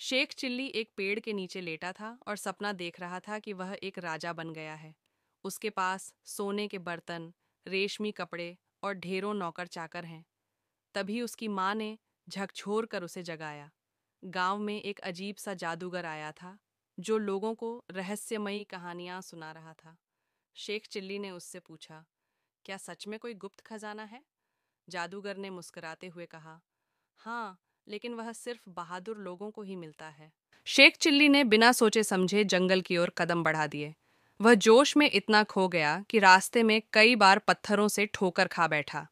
Sheikh chilli एक पेड़ के नीचे लेटा था और सपना देख रहा था कि वह एक राजा बन गया है। उसके पास सोने के बर्तन, रेशमी कपड़े और ढेरों नौकर चाकर हैं। तभी उसकी माँ ने झकझोर कर उसे जगाया। गांव में एक अजीब सा जादूगर आया था, जो लोगों को रहस्यमयी कहानियां सुना रहा था। शेख चिल्ली ने उससे पूछा, क्या सच में कोई गुप्त खजाना है? जादूगर ने मुस्कुराते हुए कहा, हाँ, लेकिन वह सिर्फ बहादुर लोगों को ही मिलता है। शेख चिल्ली ने बिना सोचे समझे जंगल की ओर कदम बढ़ा दिए। वह जोश में इतना खो गया कि रास्ते में कई बार पत्थरों से ठोकर खा बैठा।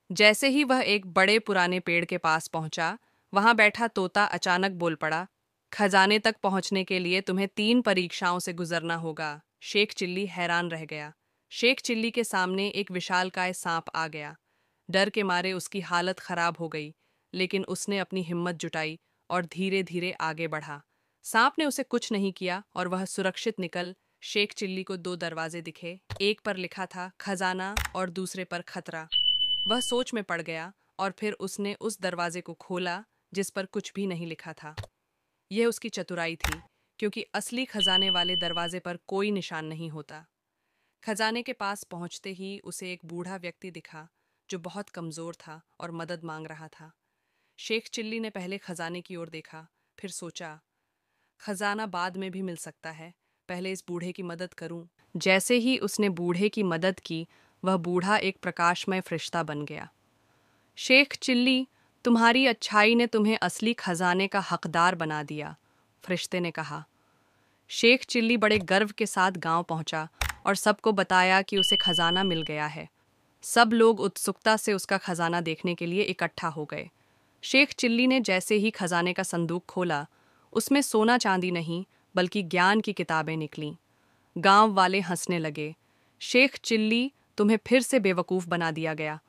जैसे ही वह एक बड़े पुराने पेड़ के पास पहुंचा, वहां बैठा तोता अचानक बोल पड़ा, खजाने तक पहुंचने के लिए तुम्हें 3 परीक्षाओं से गुजरना होगा। शेख चिल्ली हैरान रह गया। शेख चिल्ली के सामने एक विशालकाय सांप आ गया। डर के मारे उसकी हालत खराब हो गई, लेकिन उसने अपनी हिम्मत जुटाई और धीरे धीरे आगे बढ़ा। सांप ने उसे कुछ नहीं किया और वह सुरक्षित निकल। शेख चिल्ली को 2 दरवाजे दिखे, एक पर लिखा था खजाना और दूसरे पर खतरा। वह सोच में पड़ गया और फिर उसने उस दरवाजे को खोला जिस पर कुछ भी नहीं लिखा था। यह उसकी चतुराई थी, क्योंकि असली खजाने वाले दरवाजे पर कोई निशान नहीं होता। खजाने के पास पहुंचते ही उसे एक बूढ़ा व्यक्ति दिखा, जो बहुत कमजोर था और मदद मांग रहा था। शेख चिल्ली ने पहले खजाने की ओर देखा, फिर सोचा, खजाना बाद में भी मिल सकता है, पहले इस बूढ़े की मदद करूं। जैसे ही उसने बूढ़े की मदद की, वह बूढ़ा एक प्रकाशमय फरिश्ता बन गया। शेख चिल्ली, तुम्हारी अच्छाई ने तुम्हें असली खजाने का हकदार बना दिया, फरिश्ते ने कहा। शेख चिल्ली बड़े गर्व के साथ गांव पहुंचा और सबको बताया कि उसे खजाना मिल गया है। सब लोग उत्सुकता से उसका खजाना देखने के लिए इकट्ठा हो गए। शेख चिल्ली ने जैसे ही खजाने का संदूक खोला, उसमें सोना चांदी नहीं, बल्कि ज्ञान की किताबें निकलीं। गांव वाले हंसने लगे। शेख चिल्ली, तुम्हें फिर से बेवकूफ़ बना दिया गया।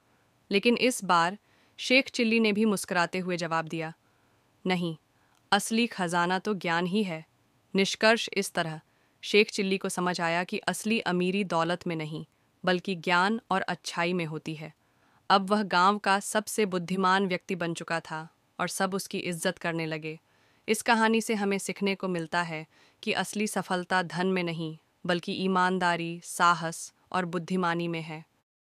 लेकिन इस बार शेख चिल्ली ने भी मुस्कुराते हुए जवाब दिया, नहीं, असली खजाना तो ज्ञान ही है। निष्कर्ष इस तरह, शेख चिल्ली को समझ आया कि असली अमीरी दौलत में नहीं, बल्कि ज्ञान और अच्छाई में होती है। अब वह गांव का सबसे बुद्धिमान व्यक्ति बन चुका था और सब उसकी इज्जत करने लगे। इस कहानी से हमें सीखने को मिलता है कि असली सफलता धन में नहीं, बल्कि ईमानदारी, साहस और बुद्धिमानी में है।